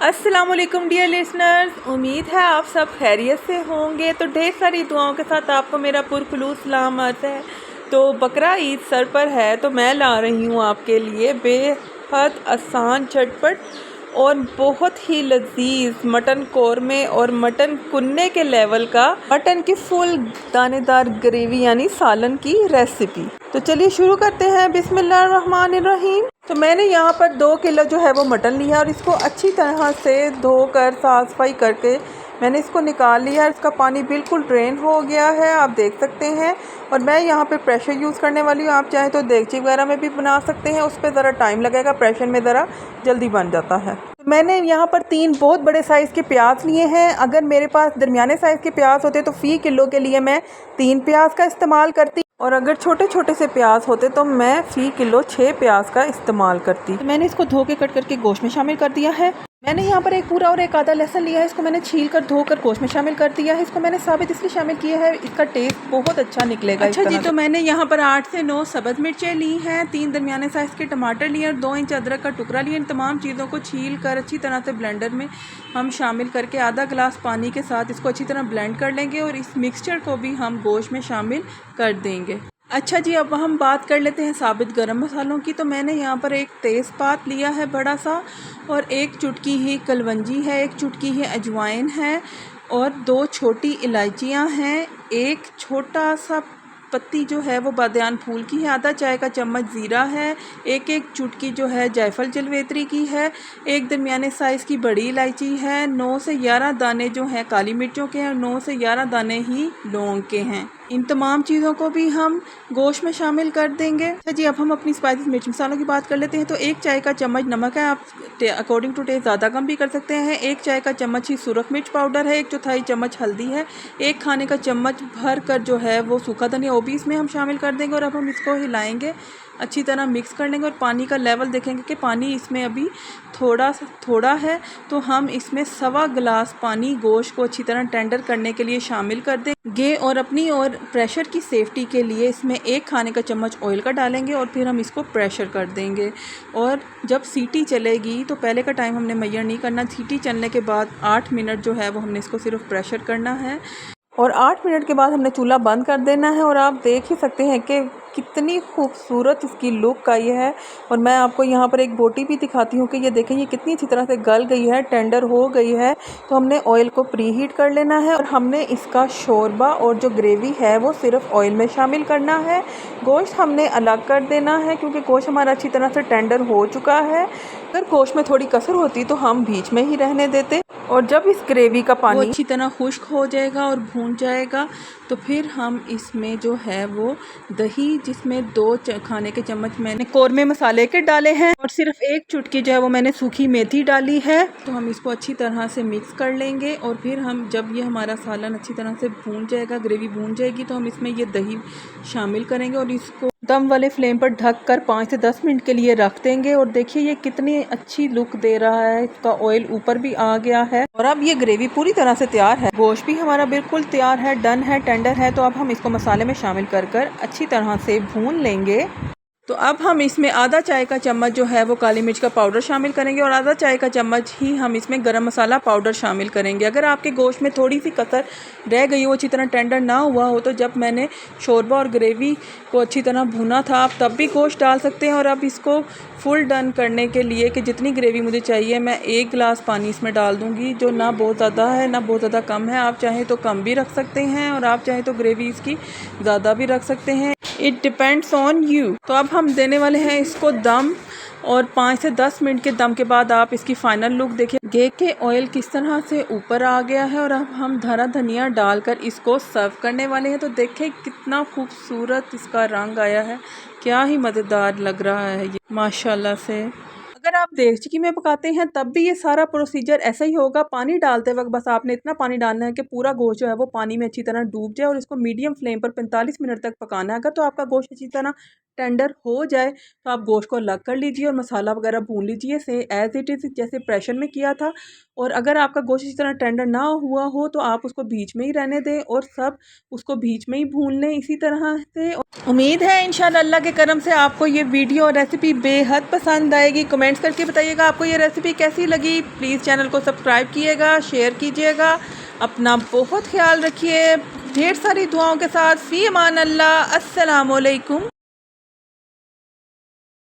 अस्सलाम वालेकुम dear listeners, उम्मीद है आप सब खैरियत से होंगे। तो ढेर सारी दुआओं के साथ आपको मेरा पुरखुलूस सलाम अर्ज़ है। तो बकरा ईद सर पर है, तो मैं ला रही हूँ आपके लिए बेहद आसान, झटपट और बहुत ही लजीज मटन कौरमे और मटन कुन्ने के लेवल का मटन की फुल दानेदार ग्रेवी यानी सालन की रेसिपी। तो चलिए शुरू करते हैं। बिस्मिल्लाहिर्रहमानिर्रहीम। तो मैंने यहाँ पर 2 किलो जो है वो मटन लिया और इसको अच्छी तरह से धोकर साफ सफाई करके मैंने इसको निकाल लिया। इसका पानी बिल्कुल ड्रेन हो गया है, आप देख सकते हैं। और मैं यहाँ पे प्रेशर यूज़ करने वाली हूँ। आप चाहें तो देगची वगैरह में भी बना सकते हैं, उस पर ज़रा टाइम लगेगा, प्रेशर में ज़रा जल्दी बन जाता है। तो मैंने यहाँ पर 3 बहुत बड़े साइज़ के प्याज लिए हैं। अगर मेरे पास दरमियाने साइज़ के प्याज होते तो फ़ी किलो के लिए मैं 3 प्याज का इस्तेमाल करती, और अगर छोटे छोटे से प्याज होते तो मैं फ़ी किलो 6 प्याज का इस्तेमाल करती। तो मैंने इसको धो के कट करके गोश्त में शामिल कर दिया है। मैंने यहाँ पर एक पूरा और एक आधा लहसुन लिया है, इसको मैंने छील कर धोकर गोश्त में शामिल कर दिया है। इसको मैंने साबित इसलिए शामिल किया है, इसका टेस्ट बहुत अच्छा निकलेगा। अच्छा जी, तो मैंने यहाँ पर 8 से 9 सब्ज़ मिर्चें ली हैं, 3 दरमियाने साइज़ के टमाटर लिए और 2 इंच अदरक का टुकड़ा लिया। इन तमाम चीज़ों को छील कर अच्छी तरह से ब्लेंडर में हम शामिल करके आधा गिलास पानी के साथ इसको अच्छी तरह ब्लेंड कर लेंगे और इस मिक्सचर को भी हम गोश्त में शामिल कर देंगे। अच्छा जी, अब हम बात कर लेते हैं साबित गरम मसालों की। तो मैंने यहाँ पर एक तेज़पात लिया है बड़ा सा, और एक चुटकी ही कलवंजी है, एक चुटकी ही अजवाइन है, और 2 छोटी इलायचियाँ हैं, एक छोटा सा पत्ती जो है वो बादयान फूल की है, आधा चाय का चम्मच ज़ीरा है, एक एक चुटकी जो है जायफल जलवेत्री की है, एक दरमियाने साइज़ की बड़ी इलायची है, 9 से 11 दाने जो हैं काली मिर्चों के हैं और 9 से 11 दाने ही लौंग के हैं। इन तमाम चीज़ों को भी हम गोश्त में शामिल कर देंगे। अच्छा जी, अब हम अपनी स्पाइसेस मिर्च मसालों की बात कर लेते हैं। तो 1 चाय का चम्मच नमक है, आप अकॉर्डिंग टू टेस्ट ज़्यादा कम भी कर सकते हैं। 1 चाय का चम्मच ही सुरख मिर्च पाउडर है, 1/4 चम्मच हल्दी है, 1 खाने का चम्मच भर कर जो है वो सूखा धनिया वो भी इसमें हम शामिल कर देंगे। और अब हम इसको हिलाएंगे, अच्छी तरह मिक्स कर लेंगे और पानी का लेवल देखेंगे कि पानी इसमें अभी थोड़ा है, तो हम इसमें 1.25 गिलास पानी गोश्त को अच्छी तरह टेंडर करने के लिए शामिल कर देंगे। और अपनी और प्रेशर की सेफ्टी के लिए इसमें 1 खाने का चम्मच ऑयल का डालेंगे और फिर हम इसको प्रेशर कर देंगे। और जब सीटी चलेगी तो पहले का टाइम हमने मैयर नहीं करना, सीटी चलने के बाद 8 मिनट जो है वो हमने इसको सिर्फ प्रेशर करना है और 8 मिनट के बाद हमने चूल्हा बंद कर देना है। और आप देख ही सकते हैं कि कितनी खूबसूरत इसकी लुक आई है। और मैं आपको यहाँ पर एक बोटी भी दिखाती हूँ कि ये देखें ये कितनी अच्छी तरह से गल गई है, टेंडर हो गई है। तो हमने ऑयल को प्री हीट कर लेना है और हमने इसका शोरबा और जो ग्रेवी है वो सिर्फ ऑयल में शामिल करना है। गोश्त हमने अलग कर देना है क्योंकि गोश्त हमारा अच्छी तरह से टेंडर हो चुका है। अगर गोश्त में थोड़ी कसर होती तो हम बीच में ही रहने देते। और जब इस ग्रेवी का पानी अच्छी तरह खुश्क हो जाएगा और भून जाएगा तो फिर हम इसमें जो है वो दही, जिसमें 2 खाने के चम्मच मैंने कौरमे मसाले के डाले हैं और सिर्फ 1 चुटकी जो है वो मैंने सूखी मेथी डाली है। तो हम इसको अच्छी तरह से मिक्स कर लेंगे और फिर हम जब ये हमारा सालन अच्छी तरह से भून जाएगा, ग्रेवी भून जाएगी, तो हम इसमें ये दही शामिल करेंगे और इसको दम वाले फ्लेम पर ढक कर 5 से 10 मिनट के लिए रख देंगे। और देखिए ये कितनी अच्छी लुक दे रहा है, इसका ऑयल ऊपर भी आ गया है और अब ये ग्रेवी पूरी तरह से तैयार है। गोश्त भी हमारा बिल्कुल तैयार है, डन है, टेंडर है। तो अब हम इसको मसाले में शामिल कर अच्छी तरह से भून लेंगे। तो अब हम इसमें आधा चाय का चम्मच जो है वो काली मिर्च का पाउडर शामिल करेंगे और आधा चाय का चम्मच ही हम इसमें गरम मसाला पाउडर शामिल करेंगे। अगर आपके गोश्त में थोड़ी सी कसर रह गई हो, अच्छी तरह टेंडर ना हुआ हो, तो जब मैंने शोरबा और ग्रेवी को अच्छी तरह भुना था आप तब भी गोश्त डाल सकते हैं। और अब इसको फुल डन करने के लिए कि जितनी ग्रेवी मुझे चाहिए मैं 1 गिलास पानी इसमें डाल दूँगी, जो ना बहुत ज़्यादा है ना बहुत ज़्यादा कम है। आप चाहें तो कम भी रख सकते हैं और आप चाहें तो ग्रेवी इसकी ज़्यादा भी रख सकते हैं, इट डिपेंड्स ऑन यू। तो अब हम देने वाले हैं इसको दम और 5 से 10 मिनट के दम के बाद आप इसकी फ़ाइनल लुक देखिए कि ऑयल किस तरह से ऊपर आ गया है। और अब हम हरा धनिया डालकर इसको सर्व करने वाले हैं। तो देखें कितना खूबसूरत इसका रंग आया है, क्या ही मज़ेदार लग रहा है ये माशाल्लाह से। अगर आप देगची में पकाते हैं तब भी ये सारा प्रोसीजर ऐसा ही होगा। पानी डालते वक्त बस आपने इतना पानी डालना है कि पूरा गोश्त जो है वो पानी में अच्छी तरह डूब जाए और इसको मीडियम फ्लेम पर 45 मिनट तक पकाना है। अगर तो आपका गोश्त अच्छी तरह टेंडर हो जाए तो आप गोश्त को अलग कर लीजिए और मसाला वगैरह भून लीजिए से एज़ इट इज़ जैसे प्रेशर में किया था। और अगर आपका गोश्त इस तरह टेंडर ना हुआ हो तो आप उसको बीच में ही रहने दें और सब उसको बीच में ही भून लें इसी तरह से। उम्मीद है इंशाल्लाह अल्लाह के करम से आपको ये वीडियो और रेसिपी बेहद पसंद आएगी। कमेंट्स करके बताइएगा आपको ये रेसिपी कैसी लगी। प्लीज़ चैनल को सब्सक्राइब कीजिएगा, शेयर कीजिएगा। अपना बहुत ख्याल रखिए। ढेर सारी दुआओं के साथ फ़ी अमान अल्लाह। अस्सलामु अलैकुम।